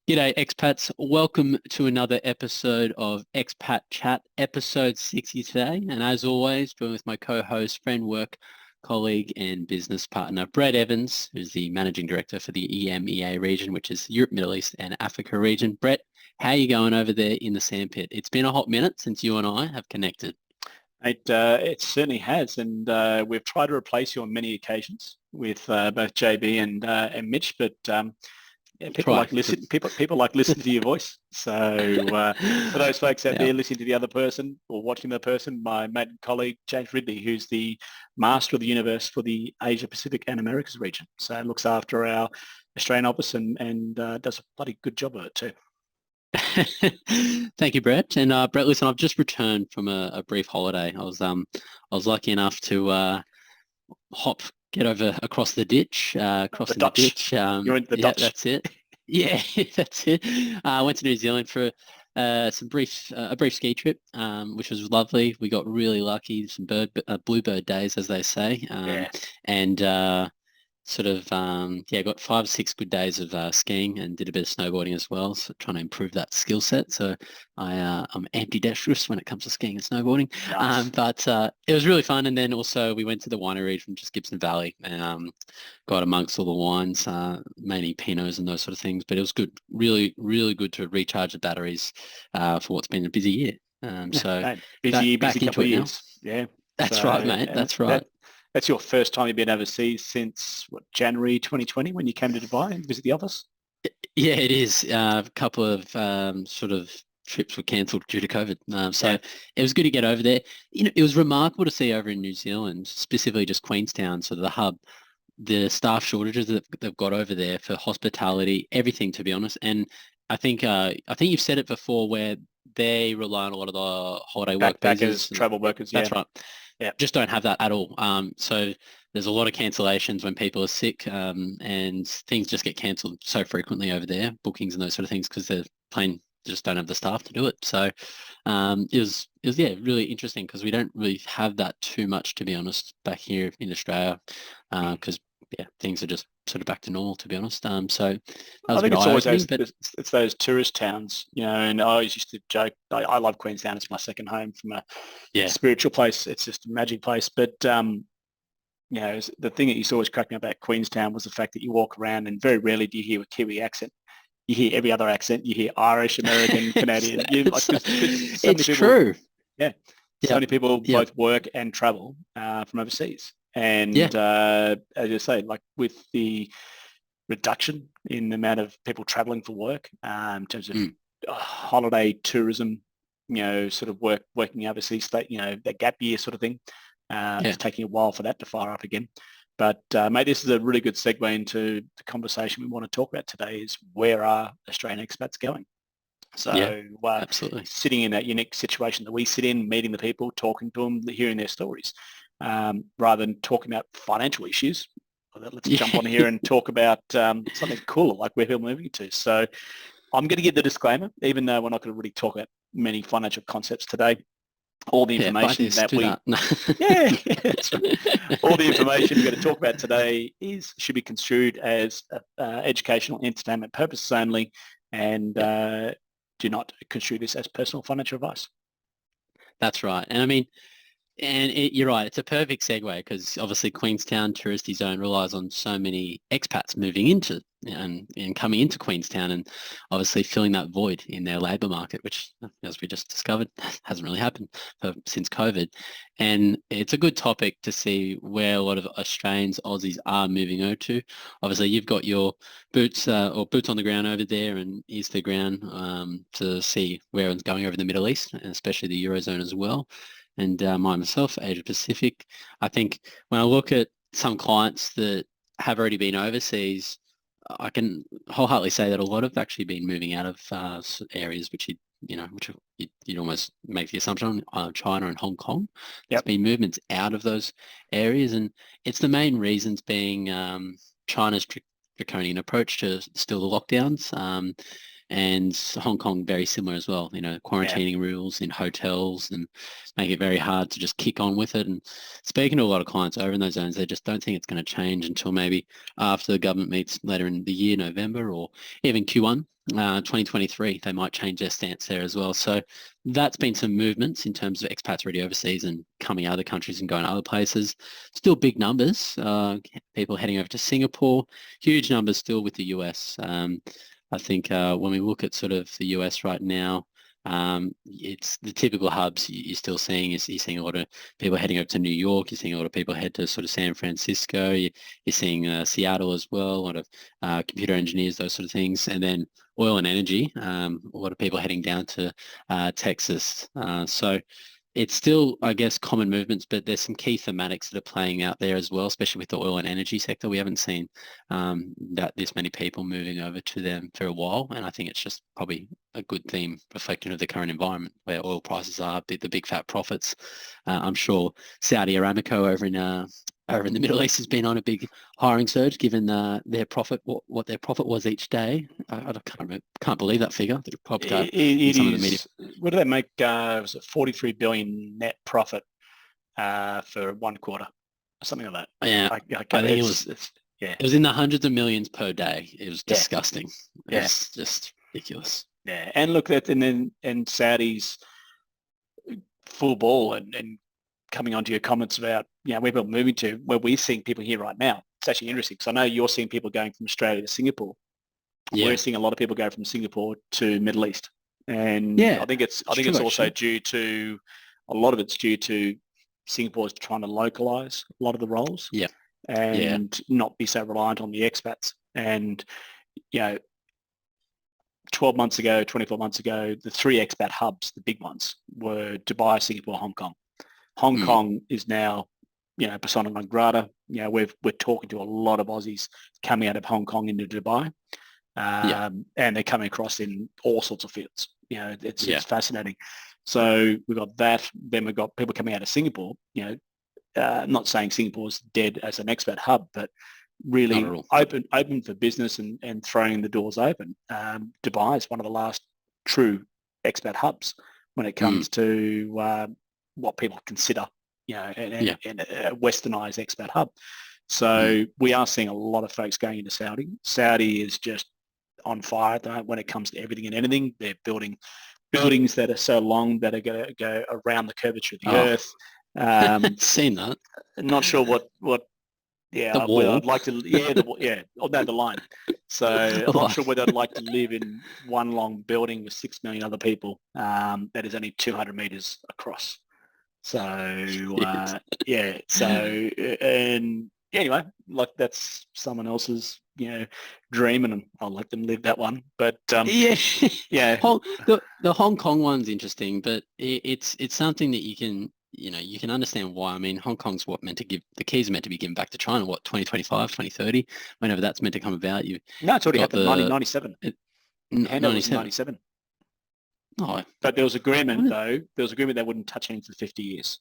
G'day, expats. Welcome to another episode of Expat Chat, episode 60 today. And as always, joined with my co-host, friend, work colleague, and business partner, Brett Evans, who's the managing director for the EMEA region, which is Europe, Middle East, and Africa region. Brett, how are you going over there in the sandpit? It's been a hot minute since you and I have connected. It certainly has, and we've tried to replace you on many occasions with both JB and Mitch, but yeah, people Try. like listen. People like listening to your voice. So for those folks out Yeah. there listening to the other person or watching the person, my mate and colleague James Ridley, who's the master of the universe for the Asia Pacific and Americas region, so looks after our Australian office and does a bloody good job of it too. Thank you, Brett. And Brett, listen, I've just returned from a brief holiday. I was lucky enough to hop, get over across the ditch, The crossing the Dutch, ditch. you're in the Yeah, Dutch. that's it. Yeah, that's it. I went to New Zealand for a brief ski trip, which was lovely. We got really lucky, some bluebird days, as they say, Yeah, and yeah, got 5 or 6 good days of skiing and did a bit of snowboarding as well, so trying to improve that skill set. So I'm ambidextrous when it comes to skiing and snowboarding. nice. But it was really fun. And then also we went to the winery region, just Gibson Valley, and got amongst all the wines, mainly Pinots and those sort of things. But it was good, really, really good to recharge the batteries for what's been a busy year. Yeah, So mate, busy back into couple of it now. years. Yeah. So, That's right, mate. and That's right. that's your first time you've been overseas since what, January 2020 when you came to Dubai and visit the office? Yeah, it is. A couple of sort of trips were cancelled due to COVID. Yeah. So it was good to get over there. It was remarkable to see over in New Zealand, specifically just Queenstown, sort of the hub, the staff shortages that they've got over there for hospitality, everything, to be honest. And I think you've said it before, where they rely on a lot of the holiday work Backpackers, visas. And travel workers. Yeah. that's right. Yeah. Just don't have that at all. So there's a lot of cancellations when people are sick, and things just get cancelled so frequently over there, bookings and those sort of things, because they're plain just don't have the staff to do it. So it was yeah, really interesting, because we don't really have that too much, to be honest, back here in Australia, Mm. because yeah, things are just sort of back to normal, to be honest. So that I was a think bit it's always eye-opening, those but it's those tourist towns, and I always used to joke. I love Queenstown. It's my second home from a yeah, spiritual place. It's just a magic place. But the thing that used to always crack me up about Queenstown was the fact that you walk around and very rarely do you hear a Kiwi accent. You hear every other accent. You hear Irish, American, Canadian. You like it's, because so many it's people, true. yeah, so Yep, many people yep, both work and travel from overseas. yeah, And as you say, like with the reduction in the amount of people traveling for work, in terms of mm, holiday tourism, sort of working overseas, that gap year sort of thing. yeah, It's taking a while for that to fire up again. But mate, this is a really good segue into the conversation we want to talk about today is where are Australian expats going? yeah, So absolutely. sitting in that unique situation that we sit in, meeting the people, talking to them, hearing their stories, rather than talking about financial issues. Let's jump Yeah. on here and talk about something cooler, like where people are moving to. So I'm going to give the disclaimer, even though we're not going to really talk about many financial concepts today. All the Yeah, information let's that do we that. No. yeah, that's right. All the information we're going to talk about today should be construed as educational entertainment purposes only, and Yep, do not construe this as personal financial advice. that's right. And I mean, you're right. It's a perfect segue, because obviously Queenstown touristy zone relies on so many expats moving into and coming into Queenstown, and obviously filling that void in their labour market, which, as we just discovered, hasn't really happened since COVID. And it's a good topic to see where a lot of Australians, Aussies are moving over to. Obviously, you've got your boots on the ground over there, and ears to the ground, to see where everyone's going over in the Middle East, and especially the Eurozone as well. And myself, Asia Pacific. I think when I look at some clients that have already been overseas, I can wholeheartedly say that a lot have actually been moving out of areas which you'd almost make the assumption on, China and Hong Kong. There's Yep. been movements out of those areas, and it's the main reasons being China's draconian approach to still the lockdowns. and Hong Kong very similar as well. Quarantining rules in hotels and make it very hard to just kick on with it. And speaking to a lot of clients over in those zones, they just don't think it's going to change until maybe after the government meets later in the year, November, or even Q1 2023. They might change their stance there as well. So that's been some movements in terms of expats already overseas and coming out of the countries and going to other places. Still big numbers. People heading over to Singapore. Huge numbers still with the US. I think when we look at sort of the US right now, it's the typical hubs you're still seeing. You're seeing a lot of people heading over to New York. You're seeing a lot of people head to sort of San Francisco. You're seeing Seattle as well. A lot of computer engineers, those sort of things. And then oil and energy. A lot of people heading down to Texas. So it's still, I guess, common movements, but there's some key thematics that are playing out there as well, especially with the oil and energy sector. We haven't seen that this many people moving over to them for a while, and I think it's just probably a good theme reflecting of the current environment where oil prices are, the big fat profits. I'm sure Saudi Aramco over in the Middle East has been on a big hiring surge, given their profit, what their profit was each day. I can't believe that figure that it popped up. It is. What do they make? Was it 43 billion net profit for one quarter, something like that? Yeah, I think it was in the hundreds of millions per day. It was disgusting. It's just ridiculous. Yeah, and look, that and Saudi's full ball and coming on to your comments about, where people are moving to, where we're seeing people here right now. It's actually interesting because I know you're seeing people going from Australia to Singapore. Yeah. We're seeing a lot of people go from Singapore to Middle East. And I think it's also due to, a lot of it's due to Singapore's trying to localize a lot of the roles. Yeah. And not be so reliant on the expats. And, 12 months ago, 24 months ago, the three expat hubs, the big ones, were Dubai, Singapore, Hong Kong. Hong Kong is now, persona non grata. We're talking to a lot of Aussies coming out of Hong Kong into Dubai, and they're coming across in all sorts of fields. It's fascinating. So we've got that. Then we've got people coming out of Singapore. I'm not saying Singapore's dead as an expat hub, but really open for business and throwing the doors open. Dubai is one of the last true expat hubs when it comes to what people consider, a westernized expat hub. So we are seeing a lot of folks going into Saudi. Saudi is just on fire at the moment when it comes to everything and anything. They're building buildings that are so long that are going to go around the curvature of the earth. Seen that. Not sure what. I'd like to. The line. So I'm not sure whether I'd like to live in one long building with 6 million other people that is only 200 meters across. So anyway, like that's someone else's dream, and I'll let them live that one. But the Hong Kong one's interesting, but it's something that you can understand why. I mean, Hong Kong's the keys are meant to be given back to China, 2025, 2030, whenever that's meant to come about. It's already happened, 1997. Handover was 97. Oh, but there was agreement though. There was agreement they wouldn't touch anything for 50 years.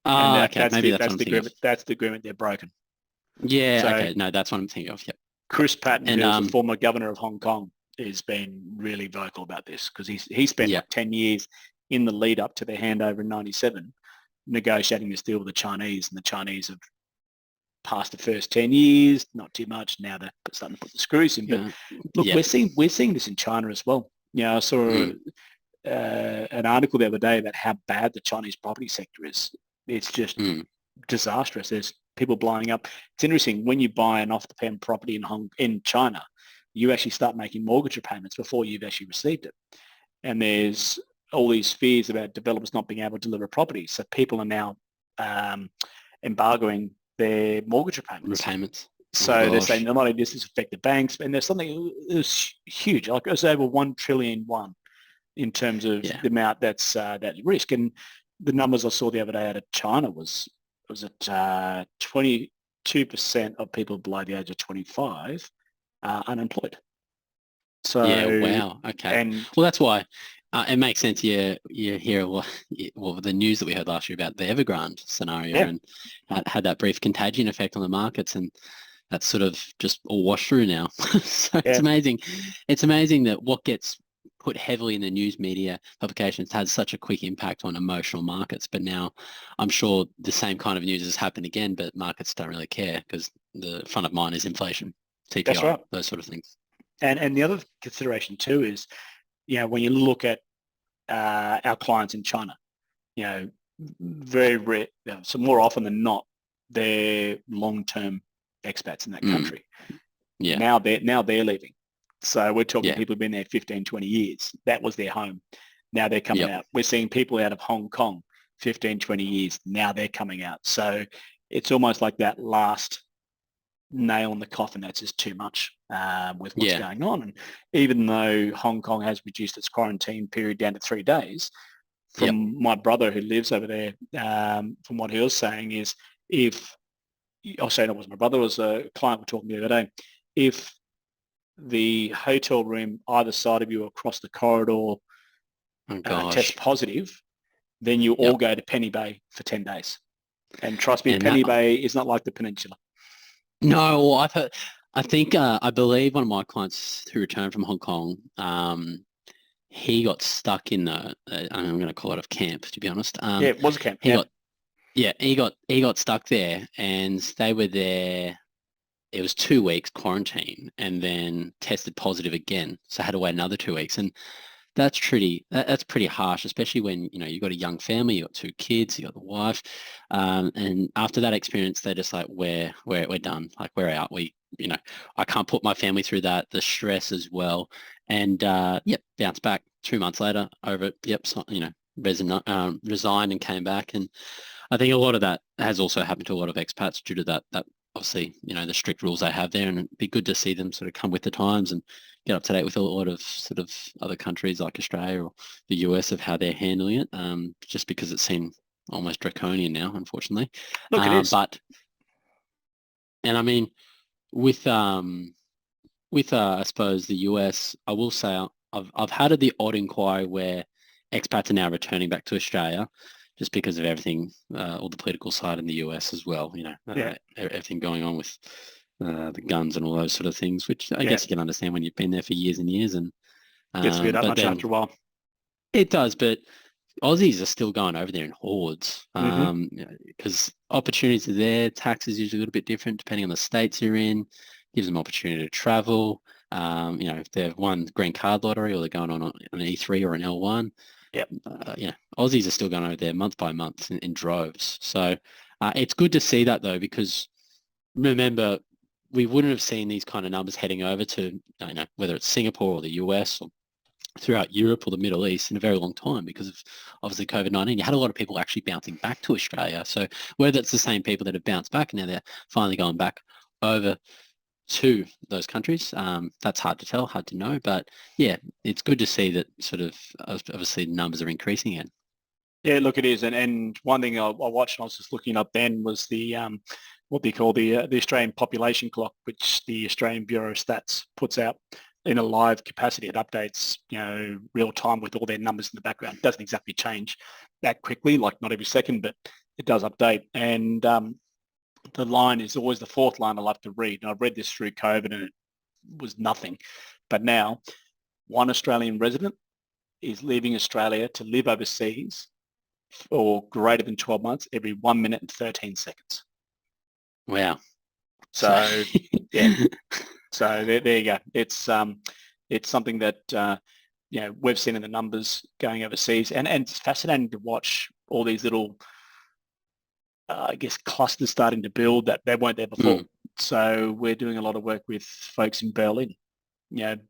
Okay, maybe that's the agreement. That's the agreement they're broken. Yeah. So, okay. No, that's what I'm thinking of. Yep. Chris Patton, who's the former governor of Hong Kong, has been really vocal about this because he spent 10 years in the lead up to their handover in 97 negotiating this deal with the Chinese, and the Chinese have passed the first 10 years, not too much. Now they're starting to put the screws in. But look, we're seeing this in China as well. I saw an article the other day about how bad the Chinese property sector is. It's just disastrous. There's people blowing up. It's interesting, when you buy an off-the-pen property in China, you actually start making mortgage repayments before you've actually received it. And there's all these fears about developers not being able to deliver properties. So people are now embargoing their mortgage repayments. So they're saying not only does this affect the banks, and there's something it was huge. Like it was over 1 trillion in terms of the amount that's that risk. And the numbers I saw the other day out of China was it 22% of people below the age of 25 are unemployed. So wow. Okay. Well, that's why it makes sense. You hear the news that we heard last year about the Evergrande scenario and had that brief contagion effect on the markets, and that's sort of just all washed through now. So it's Yeah, amazing. It's amazing that what gets put heavily in the news media publications has such a quick impact on emotional markets. But now I'm sure the same kind of news has happened again, but markets don't really care because the front of mind is inflation, that's CPI, right. those sort of things. And the other consideration too is, when you look at our clients in China, very rare, so more often than not, they're long-term expats in that Mm, country. yeah, Now they're leaving. So we're talking yeah, people who've been there 15, 20 years. That was their home. Now they're coming yep, out. We're seeing people out of Hong Kong, 15, 20 years. Now they're coming out. So it's almost like that last nail in the coffin. That's just too much with what's yeah, going on. And even though Hong Kong has reduced its quarantine period down to 3 days, yep. from my brother who lives over there, from what he was saying is, if I'll say that was my brother, was a client we're talking the other day, if the hotel room either side of you across the corridor Oh test gosh, positive, then you all yep. go to Penny Bay for 10 days. And trust me, And that, Penny Bay is not like the peninsula. no, well, I've heard, I think, I believe one of my clients who returned from Hong Kong, he got stuck in I'm going to call it a camp, to be honest. Yeah, it was a camp. He Yeah. got, yeah, he got stuck there and they were there. It was 2 weeks quarantine and then tested positive again. So I had to wait another 2 weeks. And that's pretty harsh, especially when, you've got a young family, you've got 2 kids, you've got the wife. And after that experience, they're just like, we're done. Like we're out. I can't put my family through that, the stress as well. And yep, bounced back 2 months later over it. Yep. So, resigned and came back. And I think a lot of that has also happened to a lot of expats due to that obviously, the strict rules they have there, and it'd be good to see them sort of come with the times and get up to date with a lot of sort of other countries like Australia or the US of how they're handling it, just because it seemed almost draconian now, unfortunately. Look, it is. But, and I mean, with, I suppose the US, I will say I've had the odd inquiry where expats are now returning back to Australia just because of everything, all the political side in the US as well, Yeah. everything going on with the guns and all those sort of things, which I Yeah. guess you can understand when you've been there for years and years. And Gets to be that but much then after a while. it does, but Aussies are still going over there in hordes Hmm. because opportunities are there. Tax is usually a little bit different depending on the states you're in. Gives them opportunity to travel. If they've won green card lottery or they're going on an E3 or an L1, Yep. Aussies are still going over there month by month in droves. So it's good to see that though, because remember, we wouldn't have seen these kind of numbers heading over to, whether it's Singapore or the US or throughout Europe or the Middle East in a very long time because of obviously COVID-19. You had a lot of people actually bouncing back to Australia. So whether it's the same people that have bounced back and now they're finally going back over to those countries, that's hard to tell, hard to know. But yeah, it's good to see that sort of obviously numbers are increasing again. Yeah, look, it is. And one thing I watched, and I was just looking up then, was the what they call the Australian population clock, which the Australian Bureau of Stats puts out in a live capacity. It updates, real time with all their numbers in the background. It doesn't exactly change that quickly, like not every second, but it does update. And the line is always the fourth line I love to read. And I've read this through COVID and it was nothing. But now, one Australian resident is leaving Australia to live overseas for greater than 12 months every 1 minute and 13 seconds. Wow. So So, yeah. So there you go. It's something that, we've seen in the numbers going overseas. And it's fascinating to watch all these little, I guess, clusters starting to build that they weren't there before. mm, So we're doing a lot of work with folks in Berlin.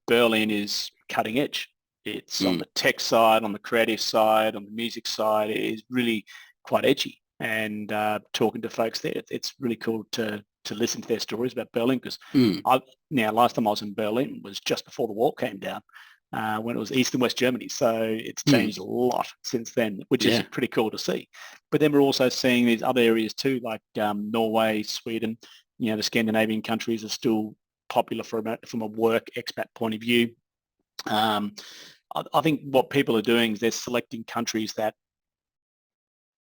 Berlin is cutting edge. It's on mm, the tech side, on the creative side, on the music side. It is really quite edgy. And talking to folks there, it's really cool to listen to their stories about Berlin because mm, last time I was in Berlin was just before the wall came down when it was East and West Germany. So it's mm. changed a lot since then, which is Yeah. pretty cool to see. But then we're also seeing these other areas too, like Norway, Sweden. The Scandinavian countries are still popular from a work expat point of view. I think what people are doing is they're selecting countries that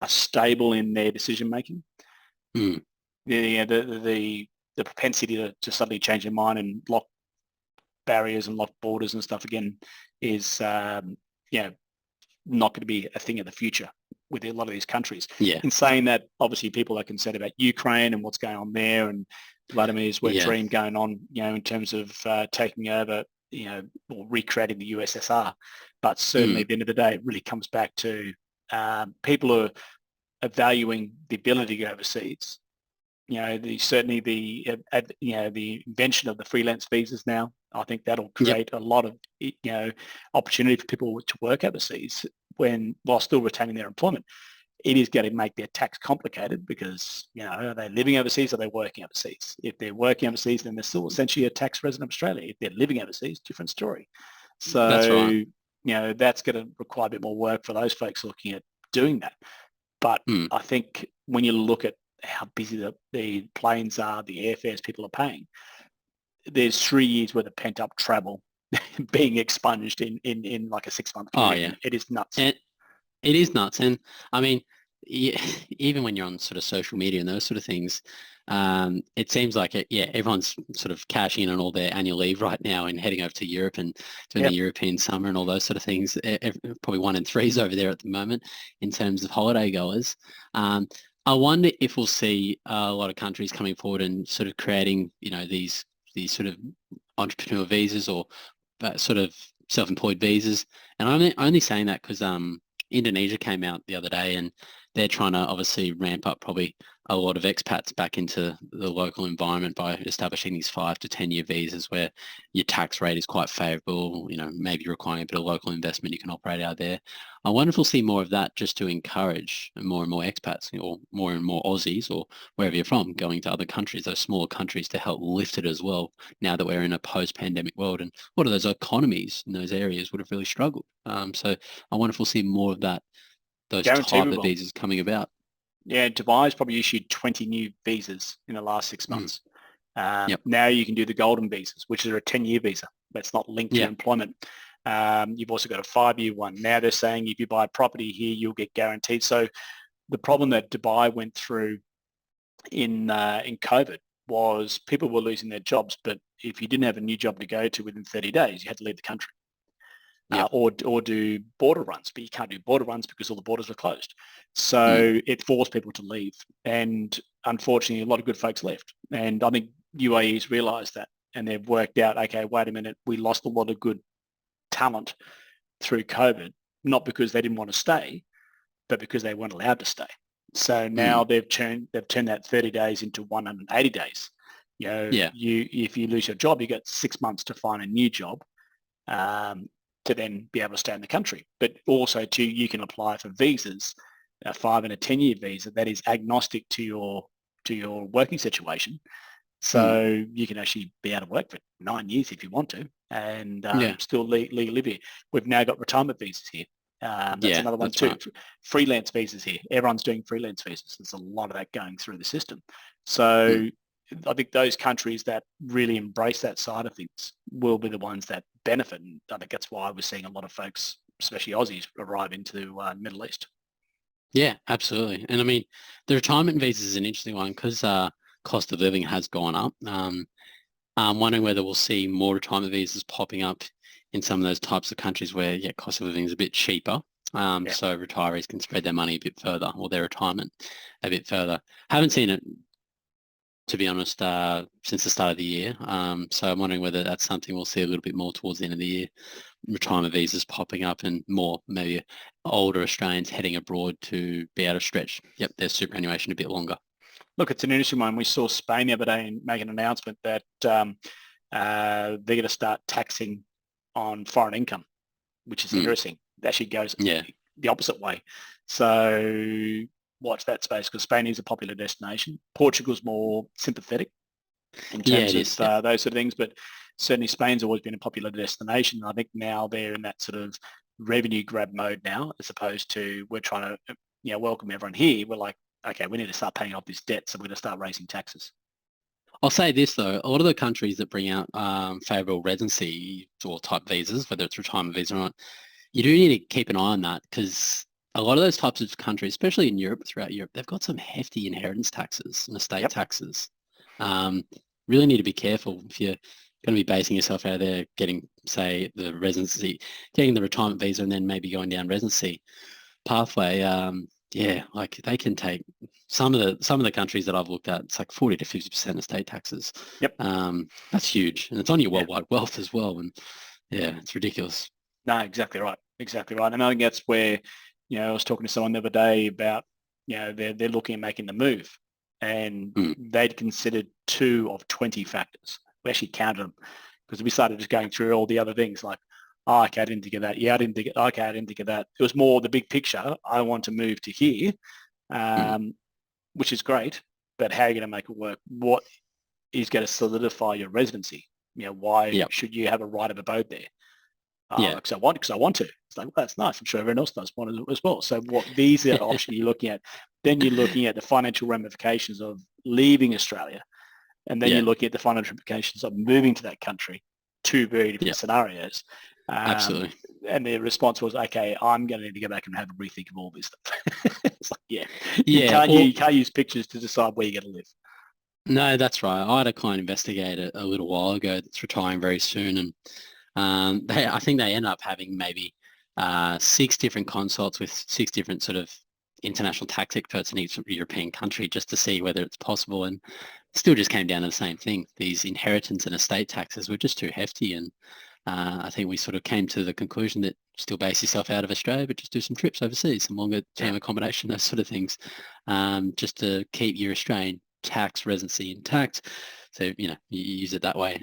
are stable in their decision making. Mm, The the propensity to suddenly change their mind and lock barriers and lock borders and stuff again is, not going to be a thing of the future with a lot of these countries. Yeah. In saying that, obviously people are concerned about Ukraine and what's going on there, and Vladimir's wet dream going on, in terms of taking over, or recreating the USSR. But certainly at the end of the day, it really comes back to people are valuing the ability to go overseas. Certainly the invention of the freelance visas now, I think that'll create a lot of, opportunity for people to work overseas while still retaining their employment. It is going to make their tax complicated because, are they living overseas or are they working overseas? If they're working overseas, then they're still essentially a tax resident of Australia. If they're living overseas, different story. So, that's right. That's going to require a bit more work for those folks looking at doing that. But I think when you look at how busy the planes are, the airfares people are paying, there's 3 years worth of pent-up travel being expunged in like a 6-month period. Oh, yeah. It is nuts. And it is nuts. And I mean, even when you're on sort of social media and those sort of things, it seems like everyone's sort of cashing in on all their annual leave right now and heading over to Europe and doing the European summer and all those sort of things. Probably 1 in 3 is over there at the moment in terms of holiday goers. I wonder if we'll see a lot of countries coming forward and sort of creating, these sort of entrepreneur visas or sort of self-employed visas. And I'm only saying that because Indonesia came out the other day and they're trying to obviously ramp up probably a lot of expats back into the local environment by establishing these 5 to 10-year visas where your tax rate is quite favourable, maybe requiring a bit of local investment, you can operate out there. I wonder if we'll see more of that just to encourage more and more expats or more and more Aussies or wherever you're from going to other countries, those smaller countries, to help lift it as well now that we're in a post-pandemic world. And a lot of those economies in those areas would have really struggled. So I wonder if we'll see more of that, those type of visas coming about. Yeah, Dubai's probably issued 20 new visas in the last 6 months. Now you can do the golden visas, which are a 10-year visa. That's not linked to employment. You've also got a 5-year one. Now they're saying if you buy property here, you'll get guaranteed. So the problem that Dubai went through in COVID was people were losing their jobs, but if you didn't have a new job to go to within 30 days, you had to leave the country. Or do border runs, but you can't do border runs because all the borders were closed. So it forced people to leave. And unfortunately, a lot of good folks left. And I think UAE's realised that and they've worked out, okay, wait a minute, we lost a lot of good talent through COVID, not because they didn't want to stay, but because they weren't allowed to stay. So now they've turned that 30 days into 180 days. If you lose your job, you get 6 months to find a new job. To then be able to stay in the country. But also too, you can apply for visas, a 5 and a 10-year visa that is agnostic to your working situation. So you can actually be out of work for 9 years if you want to, and still legally live here. We've now got retirement visas here. That's another one too. Right. Freelance visas here. Everyone's doing freelance visas. There's a lot of that going through the system. So I think those countries that really embrace that side of things will be the ones that benefit. And I think that's why we're seeing a lot of folks, especially Aussies, arrive into the Middle East. Yeah, absolutely. And I mean, the retirement visa is an interesting one because cost of living has gone up. I'm wondering whether we'll see more retirement visas popping up in some of those types of countries where, cost of living is a bit cheaper. So retirees can spread their money a bit further or their retirement a bit further. Haven't seen it, to be honest, since the start of the year. So I'm wondering whether that's something we'll see a little bit more towards the end of the year. Retirement visas popping up and more maybe older Australians heading abroad to be able to stretch their superannuation a bit longer. Look, it's an interesting one. We saw Spain the other day make an announcement that they're going to start taxing on foreign income, which is interesting. It actually goes the opposite way. So watch that space because Spain is a popular destination. Portugal's more sympathetic in terms of those sort of things, but certainly Spain's always been a popular destination. I think now they're in that sort of revenue grab mode now, as opposed to we're trying to welcome everyone here. We're like, okay, we need to start paying off this debt, so we're going to start raising taxes. I'll say this though, a lot of the countries that bring out favourable residency or type visas, whether it's retirement visa or not, you do need to keep an eye on that because a lot of those types of countries, especially in Europe, throughout Europe, they've got some hefty inheritance taxes and estate taxes. Really need to be careful if you're going to be basing yourself out there, getting, say, the residency, getting the retirement visa, and then maybe going down residency pathway. Yeah, like they can take some of the countries that I've looked at. It's like 40 to 50% estate taxes. Yep. That's huge, and it's on your worldwide wealth as well. And yeah, it's ridiculous. No, exactly right. Exactly right. And I think that's where, I was talking to someone the other day about, they're looking at making the move, and they'd considered 2 of 20 factors. We actually counted them because we started just going through all the other things like, oh, okay, I didn't think of that. Yeah, I didn't think. Okay, I didn't think of that. It was more the big picture. I want to move to here, which is great. But how are you going to make it work? What is going to solidify your residency? Why should you have a right of abode there? Because I want to. It's like, well, that's nice. I'm sure everyone else does want to as well. So what visa option are you looking at? Then you're looking at the financial ramifications of leaving Australia. And then you're looking at the financial implications of moving to that country. 2 very different scenarios. Absolutely. And the response was, okay, I'm going to need to go back and have a rethink of all this stuff. It's like, you can't use pictures to decide where you're going to live. No, that's right. I had a client investigate a little while ago that's retiring very soon, and I think they end up having maybe 6 different consults with 6 different sort of international tax experts in each European country just to see whether it's possible, and still just came down to the same thing. These inheritance and estate taxes were just too hefty, and I think we sort of came to the conclusion that still base yourself out of Australia, but just do some trips overseas, some longer term accommodation, those sort of things, just to keep your Australian tax residency intact. So, you use it that way,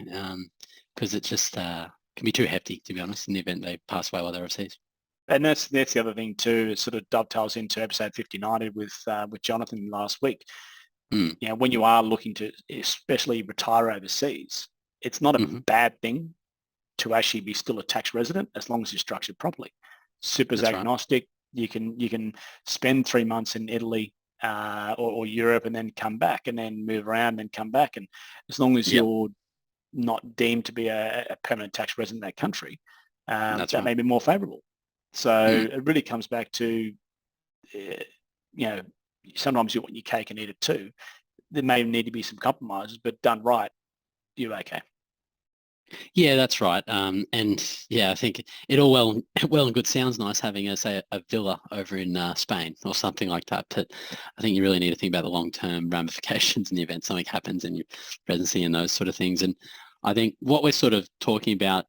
because it just can be too hefty, to be honest, in the event they pass away while they're overseas. And that's the other thing too. It sort of dovetails into episode 59 with Jonathan last week. When you are looking to especially retire overseas, it's not a bad thing to actually be still a tax resident as long as you're structured properly. Super's agnostic. Right. You can spend 3 months in Italy or Europe and then come back, and then move around and come back. And as long as you're not deemed to be a permanent tax resident in that country, that may be more favourable. So it really comes back to, sometimes you want your cake and eat it too. There may need to be some compromises, but done right, you're okay. Yeah, that's right. And I think it all well and good sounds nice having a villa over in Spain or something like that. But I think you really need to think about the long-term ramifications in the event something happens in your residency and those sort of things. And I think what we're sort of talking about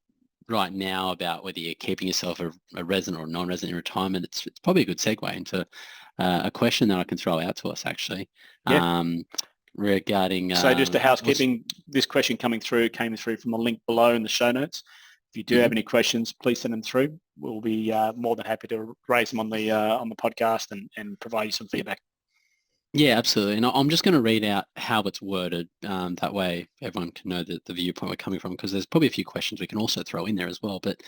right now about whether you're keeping yourself a resident or a non-resident in retirement, it's probably a good segue into a question that I can throw out to us actually. Regarding so just a housekeeping, this question came through from the link below in the show notes. If you do have any questions, please send them through. We'll be more than happy to raise them on the podcast and provide you some feedback. Yeah, absolutely. And I'm just going to read out how it's worded. That way everyone can know the viewpoint we're coming from, because there's probably a few questions we can also throw in there as well. But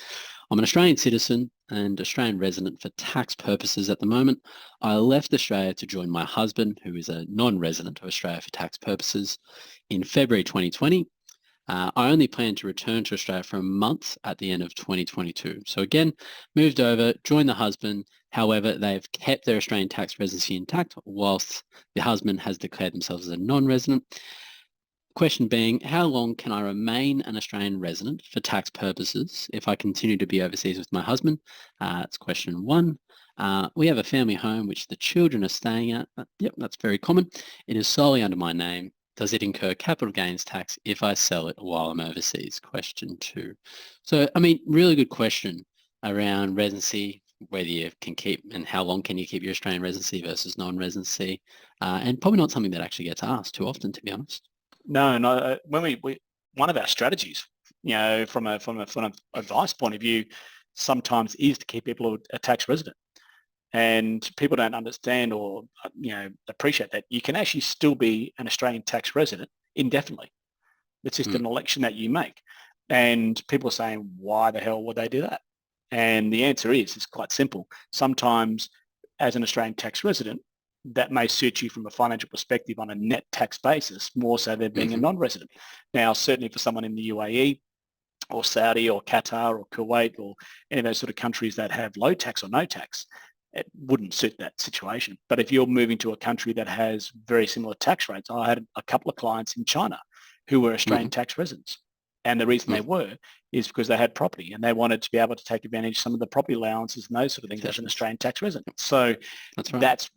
I'm an Australian citizen and Australian resident for tax purposes at the moment. I left Australia to join my husband, who is a non-resident of Australia for tax purposes, in February 2020. I only plan to return to Australia for a month at the end of 2022. So again, moved over, joined the husband. However, they've kept their Australian tax residency intact whilst the husband has declared themselves as a non-resident. Question being, how long can I remain an Australian resident for tax purposes if I continue to be overseas with my husband? That's question 1. We have a family home which the children are staying at. Yep, that's very common. It is solely under my name. Does it incur capital gains tax if I sell it while I'm overseas? Question 2. So, I mean, really good question around residency, whether you can keep and how long can you keep your Australian residency versus non-residency, and probably not something that actually gets asked too often, to be honest. No. When we one of our strategies, from an advice point of view, sometimes is to keep people a tax resident. And people don't understand or, appreciate that you can actually still be an Australian tax resident indefinitely. It's just an election that you make. And people are saying, why the hell would they do that? And the answer is, it's quite simple. Sometimes as an Australian tax resident, that may suit you from a financial perspective on a net tax basis, more so than being a non-resident. Now, certainly for someone in the UAE or Saudi or Qatar or Kuwait or any of those sort of countries that have low tax or no tax, it wouldn't suit that situation. But if you're moving to a country that has very similar tax rates, I had a couple of clients in China who were Australian tax residents. And the reason they were is because they had property and they wanted to be able to take advantage of some of the property allowances and those sort of things as an Australian tax resident. So that's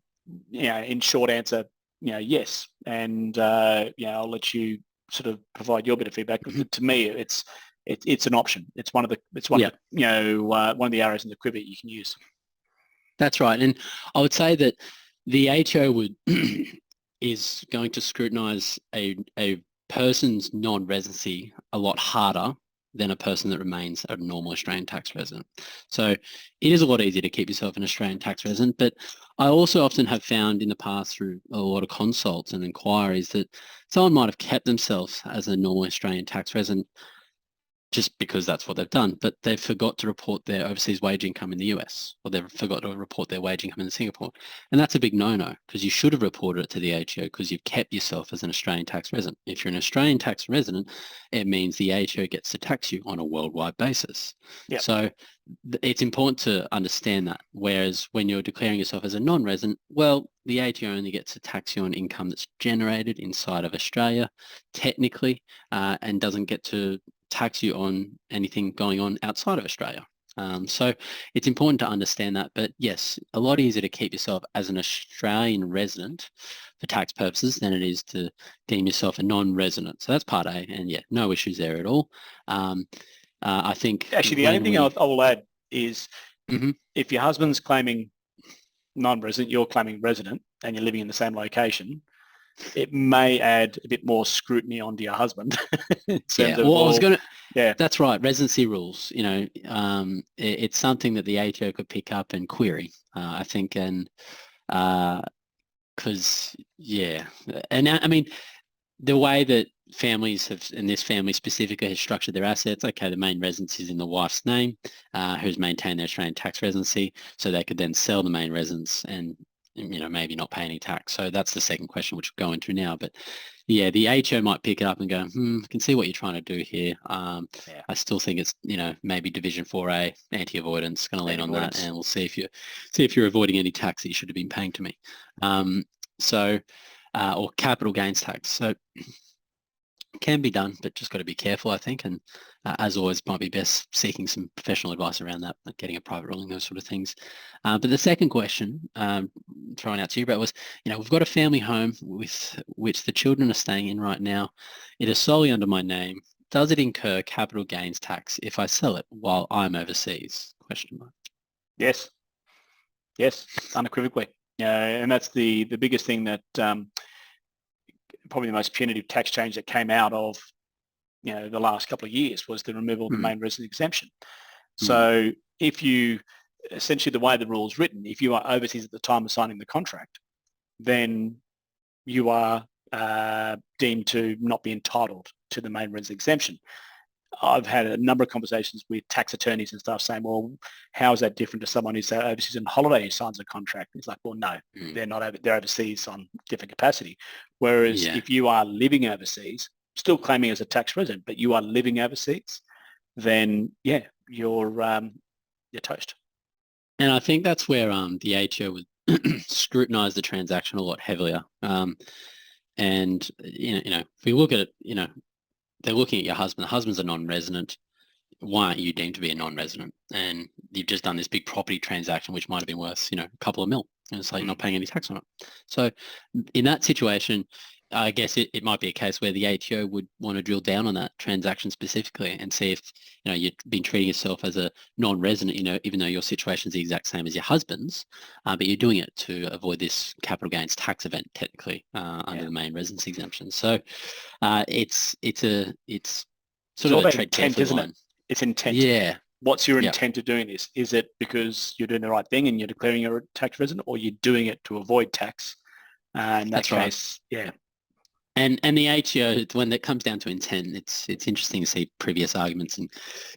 in short answer, yes. And, I'll let you sort of provide your bit of feedback. To me, it's an option. It's one of the one of the arrows in the quiver you can use. That's right. And I would say that the ATO is going to scrutinise a person's non-residency a lot harder than a person that remains a normal Australian tax resident. So it is a lot easier to keep yourself an Australian tax resident, but I also often have found in the past through a lot of consults and inquiries that someone might have kept themselves as a normal Australian tax resident just because that's what they've done, but they've forgot to report their overseas wage income in the US, or they've forgot to report their wage income in Singapore. And that's a big no-no, because you should have reported it to the ATO because you've kept yourself as an Australian tax resident. If you're an Australian tax resident, it means the ATO gets to tax you on a worldwide basis. Yep. So it's important to understand that, whereas when you're declaring yourself as a non-resident, well, the ATO only gets to tax you on income that's generated inside of Australia, technically, and doesn't get to tax you on anything going on outside of Australia. So it's important to understand that. But yes, a lot easier to keep yourself as an Australian resident for tax purposes than it is to deem yourself a non-resident. So that's part A. And yeah, no issues there at all. I think... Actually, the only thing I will add is if your husband's claiming non-resident, you're claiming resident, and you're living in the same location, it may add a bit more scrutiny onto your husband. That's right. Residency rules, it's something that the ATO could pick up and query, I think. And because, and I mean, the way that families have, and this family specifically has structured their assets, okay, the main residence is in the wife's name, who's maintained their Australian tax residency, so they could then sell the main residence and maybe not pay any tax. So that's the second question, which we'll go into now. But yeah, the ATO might pick it up and go, I can see what you're trying to do here. I still think it's, maybe Division 4A, anti-avoidance, going to lean on that, and we'll see if you're avoiding any tax that you should have been paying to me. Or capital gains tax. So can be done, but just got to be careful, I think. And as always, might be best seeking some professional advice around that, like getting a private ruling, those sort of things. But the second question, throwing out to you, Brett, was, we've got a family home with which the children are staying in right now. It is solely under my name. Does it incur capital gains tax if I sell it while I'm overseas? Question mark. Yes, unequivocally. And that's the biggest thing that probably the most punitive tax change that came out of the last couple of years was the removal of the main resident exemption. So if you, essentially the way the rule is written, if you are overseas at the time of signing the contract, then you are deemed to not be entitled to the main resident exemption. I've had a number of conversations with tax attorneys and stuff saying, well, how is that different to someone who's overseas on holiday who signs a contract? It's like, well, no, they're not. They're overseas on different capacity. Whereas if you are living overseas, still claiming as a tax resident, but you are living overseas, then you're toast. And I think that's where the ATO would scrutinise the transaction a lot heavier. And if we look at it, they're looking at your husband. The husband's a non-resident. Why aren't you deemed to be a non-resident? And you've just done this big property transaction, which might have been worth, a couple of mil. And it's like you're not paying any tax on it. So in that situation, I guess it might be a case where the ATO would want to drill down on that transaction specifically and see if, you've been treating yourself as a non-resident, even though your situation is the exact same as your husband's, but you're doing it to avoid this capital gains tax event technically under the main residence exemption. So it's sort of a intent, isn't it? It's intent. Yeah. What's your intent of doing this? Is it because you're doing the right thing and you're declaring you're a tax resident, or you're doing it to avoid tax? In that case, right. And the ATO, when it comes down to intent, it's interesting to see previous arguments in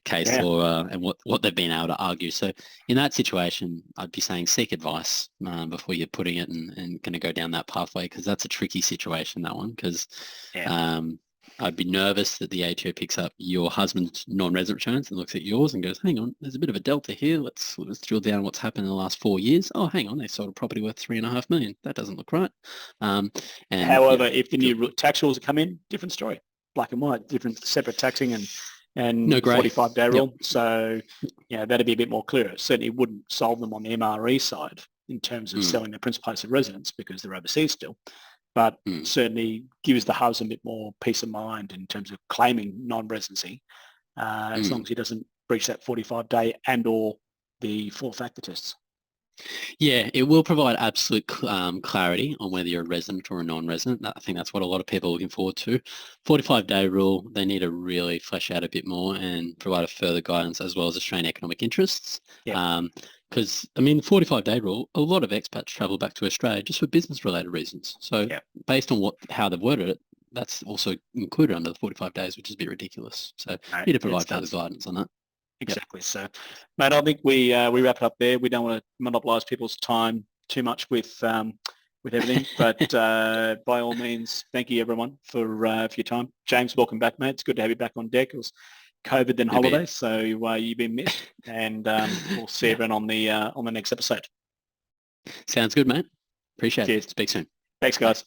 case law and what they've been able to argue. So in that situation, I'd be saying seek advice before you're putting it and going to go down that pathway, because that's a tricky situation, that one, because I'd be nervous that the ATO picks up your husband's non-resident returns and looks at yours and goes, hang on, there's a bit of a delta here. Let's drill down what's happened in the last 4 years. Oh, hang on, they sold a property worth $3.5 million. That doesn't look right. And however, if the new tax rules come in, different story, black and white, different separate taxing and no grey. 45-day rule. So, that'd be a bit more clear. It certainly wouldn't solve them on the MRE side in terms of selling their principal place of residence because they're overseas still. But certainly gives the husband a bit more peace of mind in terms of claiming non-residency, as long as he doesn't breach that 45-day and or the 4-factor tests. Yeah, it will provide absolute clarity on whether you're a resident or a non-resident. I think that's what a lot of people are looking forward to. 45-day rule, they need to really flesh out a bit more and provide a further guidance as well as Australian economic interests. Because, 45-day rule, a lot of expats travel back to Australia just for business-related reasons. So based on how they've worded it, that's also included under the 45 days, which is a bit ridiculous. So you need to provide further guidance on that. Exactly. So, mate, I think we wrap it up there. We don't want to monopolise people's time too much with everything, but by all means, thank you everyone for your time. James, welcome back, mate. It's good to have you back on deck. It was COVID then holidays, so you've been missed, and we'll see everyone on the next episode. Sounds good, mate. Appreciate Cheers. it. Speak soon. Thanks, guys.